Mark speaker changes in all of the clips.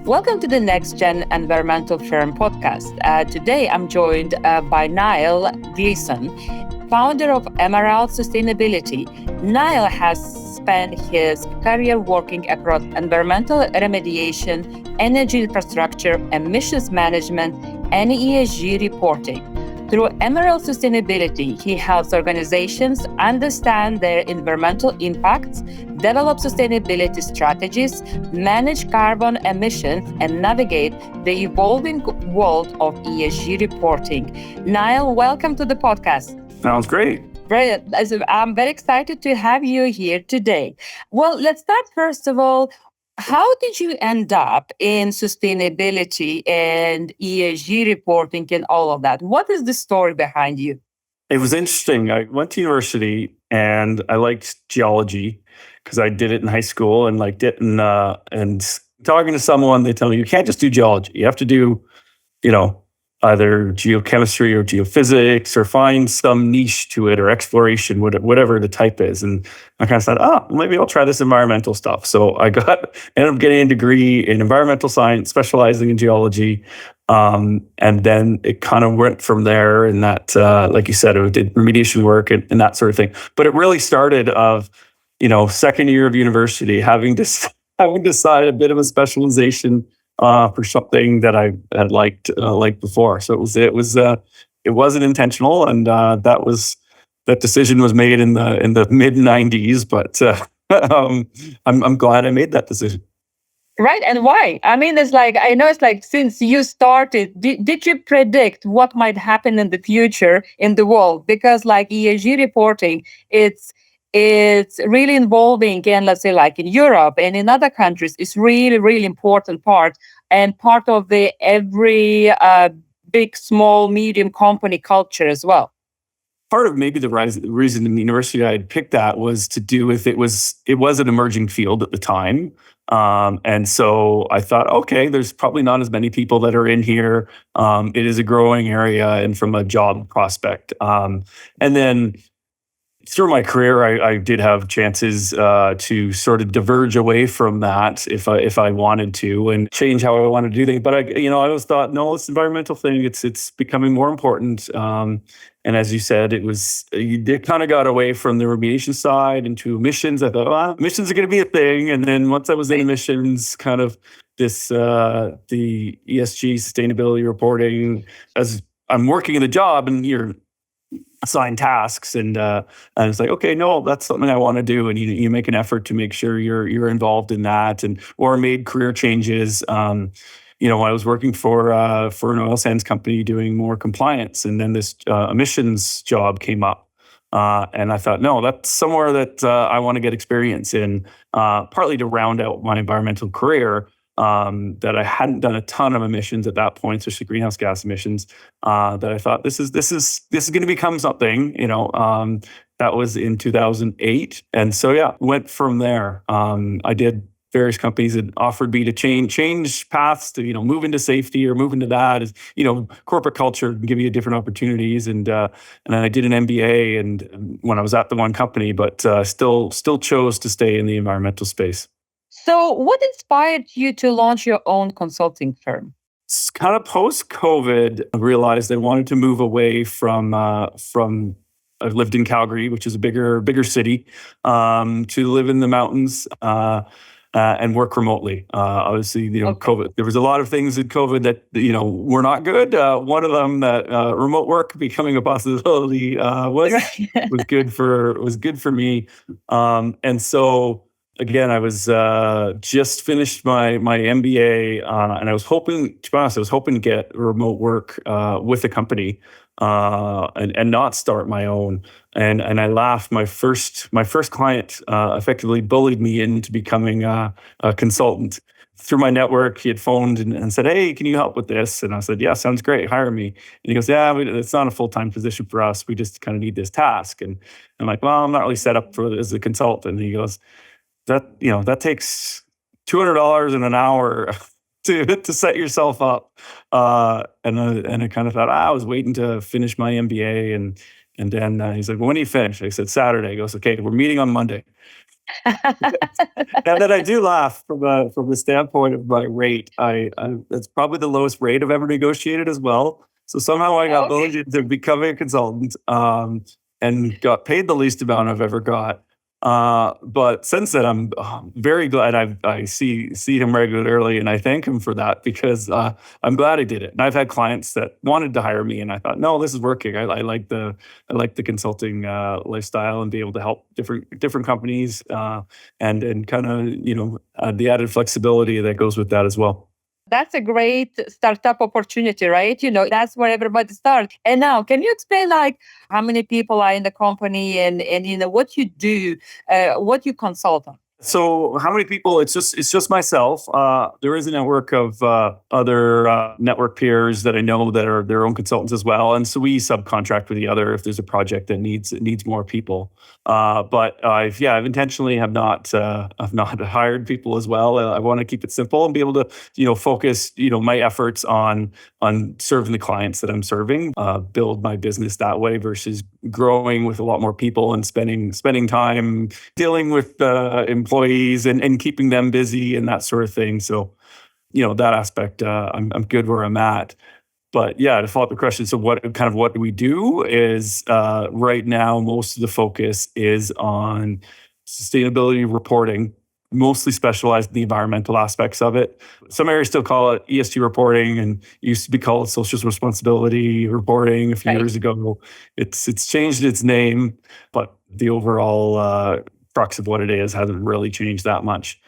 Speaker 1: Welcome to the NextGen Environmental Firm podcast. Today, I'm joined by Niall Gleeson, founder of Aivaris Sustainability. Niall has spent his career working across environmental remediation, energy infrastructure, emissions management, and ESG reporting. Through Aivaris Sustainability, he helps organizations understand their environmental impacts, develop sustainability strategies, manage carbon emissions, and navigate the evolving world of ESG reporting. Niall, welcome to the podcast.
Speaker 2: Sounds great.
Speaker 1: Brilliant. I'm very excited to have you here today. Well, let's start first of all. How did you end up in sustainability and ESG reporting and all of that? What is the story behind you?
Speaker 2: It was interesting. I went to university and I liked geology because I did it in high school and liked it. And talking to someone, they tell me you can't just do geology. You have to do, either geochemistry or geophysics or find some niche to it or exploration, whatever the type is. And I kind of said, maybe I'll try this environmental stuff. So I ended up getting a degree in environmental science, specializing in geology. And then it kind of went from there in that, like you said, it did remediation work and that sort of thing. But it really started of, second year of university, having decided a bit of a specialization for something that I had liked before. So it wasn't intentional, and that decision was made in the mid '90s. But I'm glad I made that decision.
Speaker 1: Right, and why? I mean, it's like since you started, did you predict what might happen in the future in the world? Because like ESG reporting, it's really involving, and let's say like in Europe and in other countries, it's really, really important part and part of the every big, small, medium company culture as well.
Speaker 2: Part of maybe the reason in the university I had picked that was to do with it was an emerging field at the time. And so I thought, okay, there's probably not as many people that are in here. It is a growing area and from a job prospect. And then through my career, I did have chances to sort of diverge away from that if I wanted to and change how I wanted to do things. But I always thought, no, this environmental thing, it's becoming more important. And as you said, you kind of got away from the remediation side into emissions. I thought, emissions are going to be a thing. And then once I was in emissions, kind of this the ESG sustainability reporting, as I'm working in the job and you're assigned tasks, and it's like, okay, no, that's something I want to do, and you make an effort to make sure you're involved in that, or made career changes. I was working for an oil sands company doing more compliance, and then this emissions job came up, and I thought, no, that's somewhere that I want to get experience in, partly to round out my environmental career. That I hadn't done a ton of emissions at that point, especially greenhouse gas emissions. That I thought this is going to become something. That was in 2008, and so went from there. I did various companies that offered me to change paths to move into safety or move into that. As corporate culture can give you different opportunities, and I did an MBA, and when I was at the one company, but still chose to stay in the environmental space.
Speaker 1: So what inspired you to launch your own consulting firm?
Speaker 2: It's kind of post-COVID, I realized I wanted to move away from I lived in Calgary, which is a bigger city, to live in the mountains and work remotely. Obviously, COVID, there was a lot of things in COVID that, were not good. One of them, that remote work becoming a possibility was good for me. And so, again, I was just finished my MBA, and I was hoping, to be honest, to get remote work with a company and not start my own. And I laughed. My first client effectively bullied me into becoming a consultant. Through my network, he had phoned and said, "Hey, can you help with this?" And I said, "Yeah, sounds great. Hire me." And he goes, "Yeah, it's not a full-time position for us. We just kind of need this task." And I'm like, "Well, I'm not really set up for it as a consultant." And he goes, that takes $200 in an hour to set yourself up. And I kind of thought, I was waiting to finish my MBA, and then he's like, "Well, when do you finish?" I said, "Saturday." He goes, "Okay, we're meeting on Monday." Now that I do laugh from the standpoint of my rate, I that's probably the lowest rate I've ever negotiated as well. So somehow I got
Speaker 1: Okay.
Speaker 2: bullied into becoming a consultant, and got paid the least amount I've ever got. But since then, I'm very glad I see him regularly, and I thank him for that because I'm glad I did it. And I've had clients that wanted to hire me, and I thought, no, this is working. I like the consulting lifestyle and be able to help different companies. And kind of the added flexibility that goes with that as well.
Speaker 1: That's a great startup opportunity, right? That's where everybody starts. And now, can you explain like how many people are in the company and what you do, what you consult on?
Speaker 2: So how many people? It's just myself. There is a network of other network peers that I know that are their own consultants as well, and so we subcontract with the other if there's a project that needs more people. But I've intentionally have not hired people as well. I want to keep it simple and be able to focus my efforts on serving the clients that I'm serving, build my business that way versus growing with a lot more people and spending time dealing with employees and keeping them busy and that sort of thing. So, that aspect, I'm good where I'm at. But yeah, to follow up the question, so what do we do is right now, most of the focus is on sustainability reporting, mostly specialized in the environmental aspects of it. Some areas still call it ESG reporting and used to be called social responsibility reporting a few
Speaker 1: Right.
Speaker 2: years ago. It's changed its name, but the overall crux of what it is hasn't really changed that much.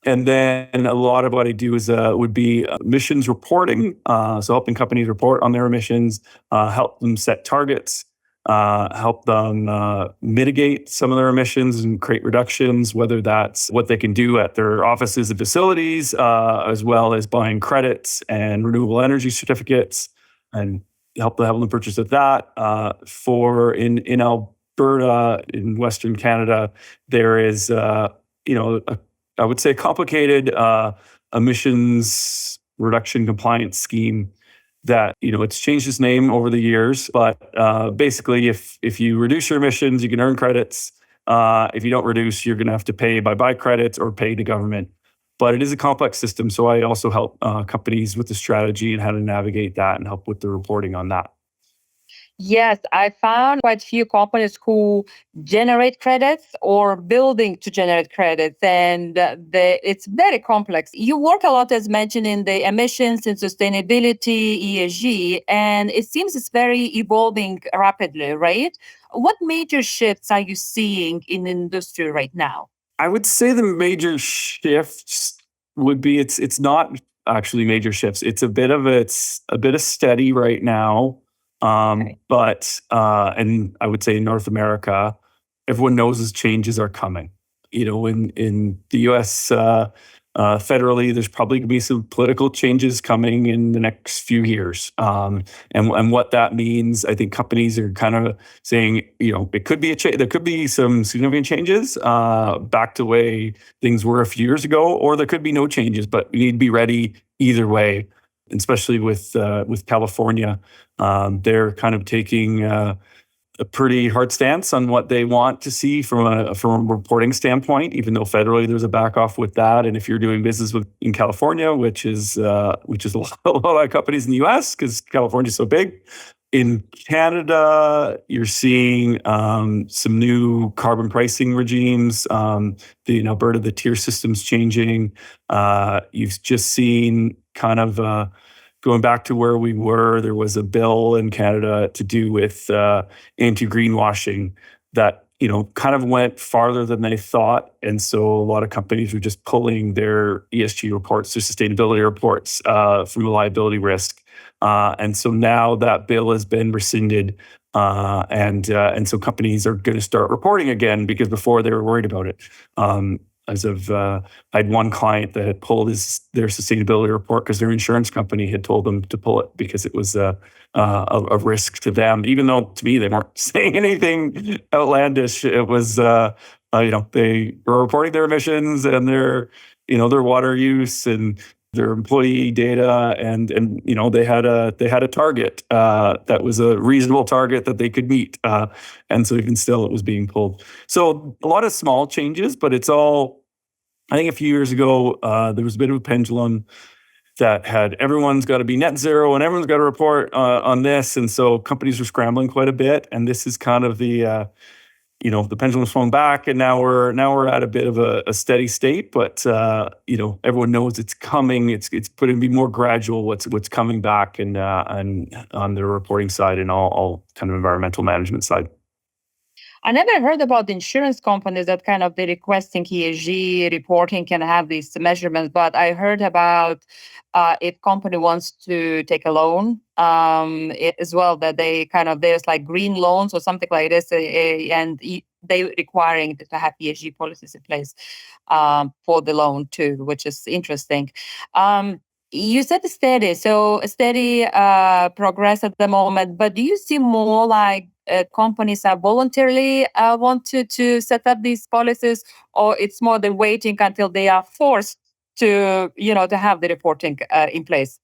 Speaker 2: And then a lot of what I do is would be emissions reporting, so helping companies report on their emissions, help them set targets, help them mitigate some of their emissions and create reductions, whether that's what they can do at their offices and facilities, as well as buying credits and renewable energy certificates, and help them purchase of that. For in Alberta, in Western Canada, there is a I would say complicated emissions reduction compliance scheme that it's changed its name over the years, but basically, if you reduce your emissions, you can earn credits. If you don't reduce, you're going to have to pay by buy credits or pay the government. But it is a complex system, so I also help companies with the strategy and how to navigate that and help with the reporting on that.
Speaker 1: Yes, I found quite a few companies who generate credits or building to generate credits, and it's very complex. You work a lot, as mentioned, in the emissions and sustainability, ESG, and it seems it's very evolving rapidly, right? What major shifts are you seeing in the industry right now?
Speaker 2: I would say the major shifts would be it's not actually major shifts. It's a bit of steady right now.
Speaker 1: Okay.
Speaker 2: But and I would say in North America, everyone knows as changes are coming. In the US, federally, there's probably going to be some political changes coming in the next few years. And what that means, I think companies are kind of saying, it could be there could be some significant changes back to the way things were a few years ago, or there could be no changes, but we need to be ready either way. Especially with California, they're kind of taking a pretty hard stance on what they want to see from a reporting standpoint, even though federally there's a back off with that. And if you're doing business in California, which is a lot of companies in the US because California is so big. In Canada, you're seeing some new carbon pricing regimes. In Alberta, the tier system's changing. You've just seen kind of going back to where we were, there was a bill in Canada to do with anti-greenwashing that kind of went farther than they thought, and so a lot of companies were just pulling their ESG reports, their sustainability reports from a liability risk, and so now that bill has been rescinded, and so companies are going to start reporting again because before they were worried about it. I had one client that had pulled their sustainability report because their insurance company had told them to pull it because it was a risk to them. Even though to me they weren't saying anything outlandish, it was they were reporting their emissions and their water use, and their employee data, and they had a target that was a reasonable target that they could meet, and so even still it was being pulled. So a lot of small changes, but it's all. I think a few years ago there was a bit of a pendulum that had everyone's got to be net zero and everyone's got to report on this, and so companies were scrambling quite a bit. And this is kind of the pendulum swung back, and now we're at a bit of a steady state. But everyone knows it's coming. It's going to be more gradual. What's coming back, and on the reporting side and all kind of environmental management side.
Speaker 1: I never heard about the insurance companies that kind of the requesting ESG reporting can have these measurements, but I heard about if company wants to take a loan as well, that they kind of there's like green loans or something like this, and they requiring to have ESG policies in place for the loan too, which is interesting. You said steady progress at the moment, but do you see more like companies are voluntarily wanted to set up these policies, or it's more than waiting until they are forced to have the reporting in place?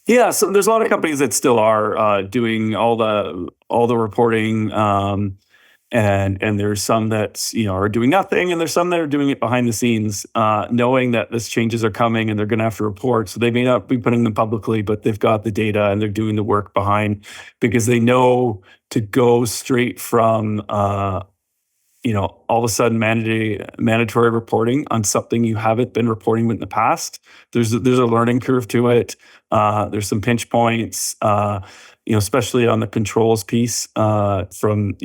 Speaker 2: Yeah, so there's a lot of companies that still are doing all the reporting, and there's some that are doing nothing, and there's some that are doing it behind the scenes, knowing that these changes are coming and they're going to have to report. So they may not be putting them publicly, but they've got the data and they're doing the work behind, because they know to go straight from all of a sudden mandatory reporting on something you haven't been reporting with in the past. There's a learning curve to it. There's some pinch points, especially on the controls piece, from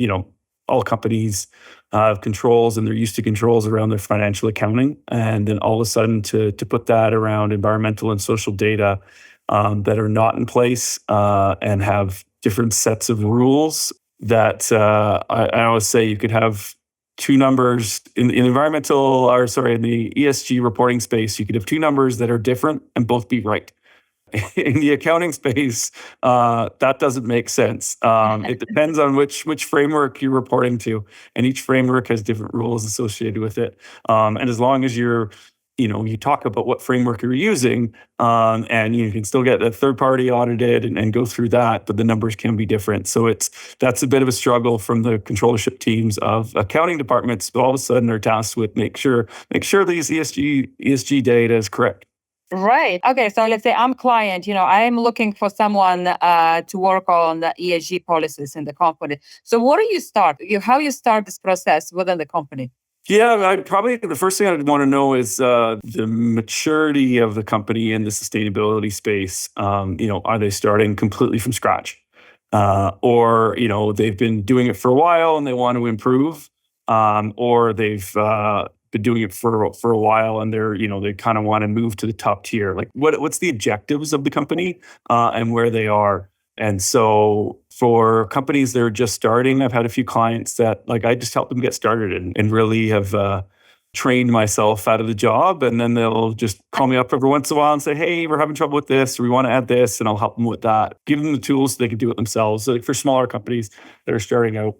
Speaker 2: all companies have controls and they're used to controls around their financial accounting. And then all of a sudden to put that around environmental and social data that are not in place and have different sets of rules that I always say you could have two numbers in the in the ESG reporting space. You could have two numbers that are different and both be right. In the accounting space, that doesn't make sense. It depends on which framework you're reporting to, and each framework has different rules associated with it. And as long as you talk about what framework you're using, and you can still get a third party audited and go through that, but the numbers can be different. So that's a bit of a struggle from the controllership teams of accounting departments. All of a sudden are tasked with make sure these ESG data is correct.
Speaker 1: Right. Okay. So let's say I'm a client, I'm looking for someone to work on the ESG policies in the company. So how you start this process within the company?
Speaker 2: Yeah, probably the first thing I'd want to know is the maturity of the company in the sustainability space. Are they starting completely from scratch? Or they've been doing it for a while and they want to improve, or they've been doing it for a while and they kind of want to move to the top tier. Like what's the objectives of the company and where they are. And so for companies that are just starting, I've had a few clients that I just help them get started and really have trained myself out of the job. And then they'll just call me up every once in a while and say, hey, we're having trouble with this, or we want to add this, and I'll help them with that. Give them the tools so they can do it themselves. So for smaller companies that are starting out.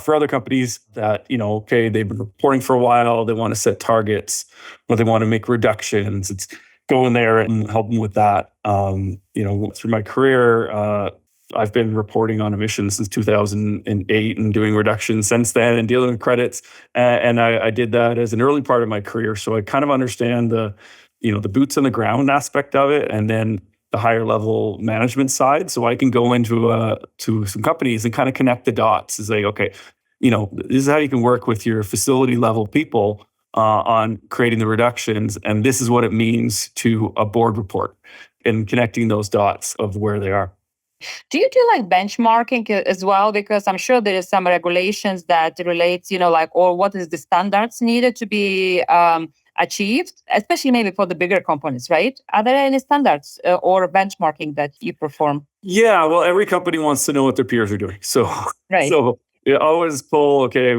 Speaker 2: For other companies that, they've been reporting for a while, they want to set targets, or they want to make reductions. It's go in there and help them with that. Through my career, I've been reporting on emissions since 2008 and doing reductions since then and dealing with credits. And I did that as an early part of my career. So I kind of understand the boots on the ground aspect of it, and then the higher level management side. So I can go into to some companies and kind of connect the dots and say, okay, this is how you can work with your facility level people on creating the reductions. And this is what it means to a board report, and connecting those dots of where they are.
Speaker 1: Do you do benchmarking as well? Because I'm sure there is some regulations that relates, or what is the standards needed to be achieved, especially maybe for the bigger companies, right? Are there any standards or benchmarking that you perform?
Speaker 2: Yeah, well, every company wants to know what their peers are doing. So,
Speaker 1: right.
Speaker 2: So you always pull, okay,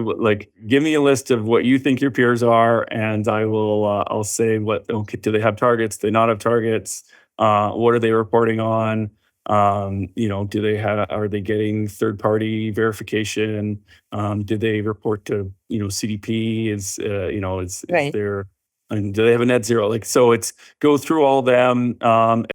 Speaker 2: give me a list of what you think your peers are, and I will, I'll say do they have targets? Do they not have targets? What are they reporting on? Are they getting third-party verification? Do they report to, CDP? Is
Speaker 1: right.
Speaker 2: there And do they have a net zero? Like, so it's go through all of them,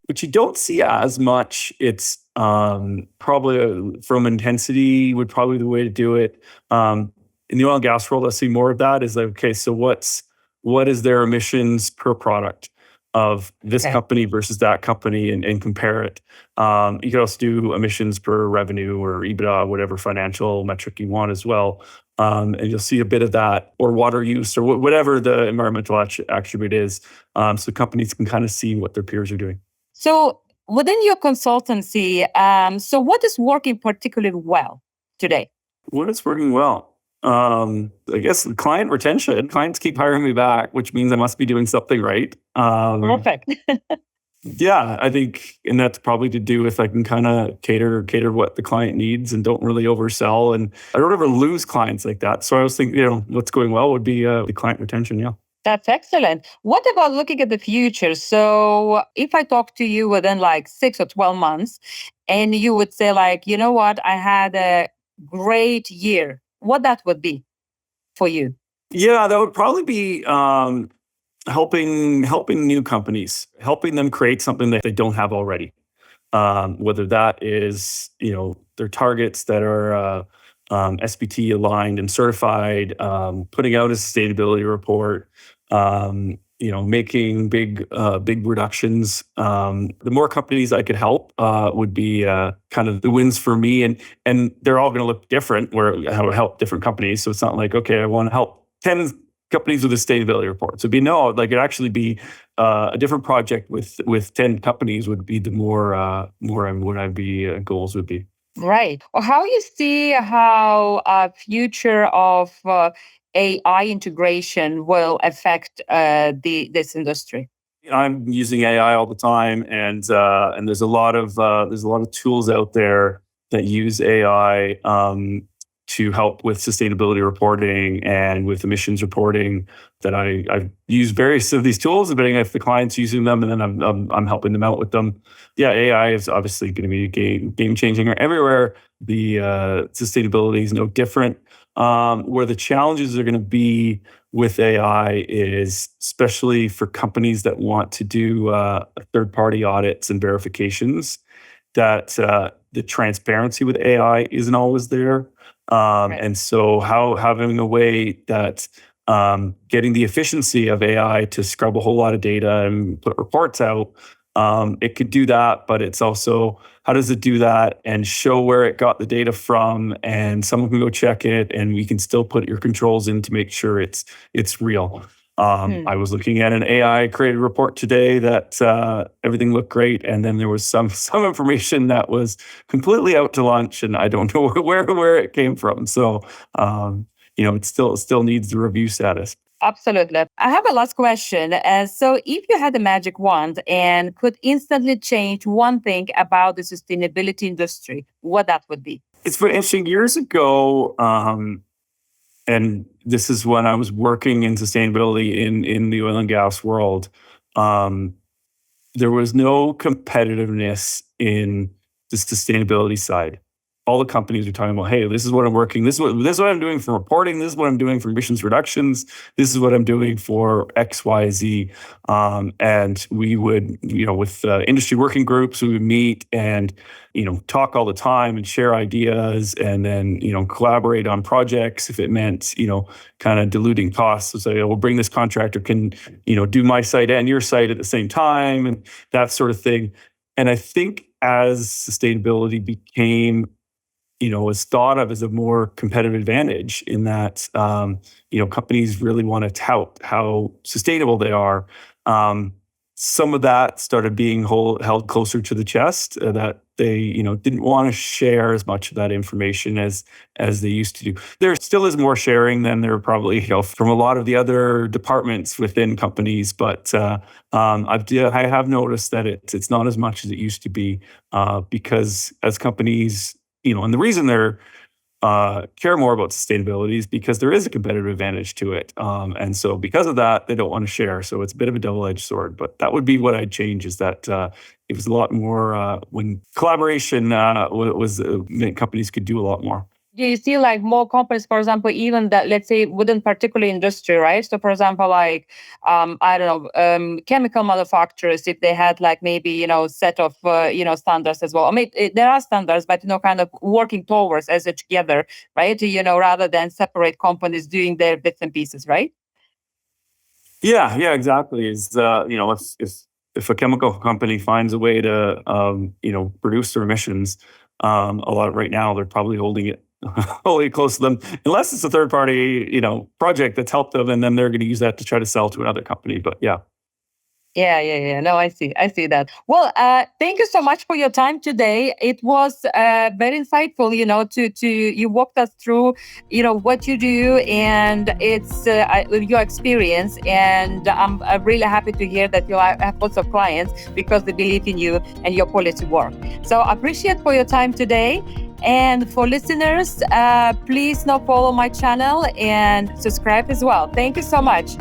Speaker 2: which you don't see as much. It's probably from intensity would probably be the way to do it. In the oil and gas world, I see more of that is like, okay, so what is their emissions per product of this company versus that company and compare it. You could also do emissions per revenue or EBITDA, whatever financial metric you want as well. And you'll see a bit of that, or water use, or whatever the environmental attribute is. So companies can kind of see what their peers are doing.
Speaker 1: So within your consultancy, so what is working particularly well today?
Speaker 2: What is working well? I guess client retention. Clients keep hiring me back, which means I must be doing something right.
Speaker 1: Perfect.
Speaker 2: Yeah, I think, and that's probably to do with I can kind of cater what the client needs and don't really oversell, and I don't ever lose clients like that. So I was thinking, what's going well would be the client retention. Yeah.
Speaker 1: That's excellent. What about looking at the future? So if I talk to you within like 6 or 12 months and you would say like, you know what, I had a great year, what that would be for you?
Speaker 2: Yeah, that would probably be helping new companies, helping them create something that they don't have already. Whether that is their targets that are SBT aligned and certified, putting out a sustainability report, making big reductions. The more companies I could help would be kind of the wins for me, and they're all going to look different. Where I would help different companies, so it's not like, okay, I want to help 10 companies with a sustainability report. So it'd actually be a different project with 10 companies would be the more what I'd be goals would be.
Speaker 1: Right. Or how you see how a future of AI integration will affect this industry?
Speaker 2: I'm using AI all the time, and there's a lot of tools out there that use AI to help with sustainability reporting and with emissions reporting. That I've used various of these tools, depending if the client's using them, and then I'm helping them out with them. Yeah, AI is obviously going to be game changing everywhere. The sustainability is no different. Where the challenges are going to be with AI is, especially for companies that want to do third-party audits and verifications, that the transparency with AI isn't always there.
Speaker 1: Right.
Speaker 2: And so having a way that getting the efficiency of AI to scrub a whole lot of data and put reports out, it could do that, but it's also, how does it do that and show where it got the data from, and someone can go check it, and we can still put your controls in to make sure it's real. I was looking at an AI created report today that everything looked great, and then there was some information that was completely out to lunch, and I don't know where it came from. So it still needs the review status.
Speaker 1: Absolutely. I have a last question. So, if you had a magic wand and could instantly change one thing about the sustainability industry, what that would be?
Speaker 2: It's very interesting. Years ago, and this is when I was working in sustainability in the oil and gas world, there was no competitiveness in the sustainability side. All the companies were talking about, hey, this is what I'm working. This is what I'm doing for reporting. This is what I'm doing for emissions reductions. This is what I'm doing for X, Y, Z. And we would, with industry working groups, we would meet and, talk all the time and share ideas, and then, collaborate on projects if it meant, kind of diluting costs. So say, we'll bring this contractor can, do my site and your site at the same time, and that sort of thing. And I think as sustainability became was thought of as a more competitive advantage, in that, companies really want to tout how sustainable they are. Some of that started being held closer to the chest, that they, didn't want to share as much of that information as they used to do. There still is more sharing than there probably, from a lot of the other departments within companies, but I have noticed that it's not as much as it used to be, because as companies, and the reason they're care more about sustainability is because there is a competitive advantage to it. And so because of that, they don't want to share. So it's a bit of a double-edged sword. But that would be what I'd change, is that it was a lot more when collaboration companies could do a lot more.
Speaker 1: Do you see like more companies, for example, even that, let's say, within particular industry, right? So, for example, like, I don't know, chemical manufacturers, if they had like maybe, set of, standards as well. I mean, there are standards, but, kind of working towards as a together, right? Rather than separate companies doing their bits and pieces, right?
Speaker 2: Yeah, exactly. Is if a chemical company finds a way to reduce their emissions, a lot right now they're probably holding it holding it close to them, unless it's a third party project that's helped them, and then they're going to use that to try to sell to another company. But yeah.
Speaker 1: Yeah. No, I see that. Well, thank you so much for your time today. It was very insightful, to you walked us through, what you do, and it's your experience. And I'm really happy to hear that you have lots of clients because they believe in you and your quality work. So I appreciate for your time today. And for listeners, please now follow my channel and subscribe as well. Thank you so much.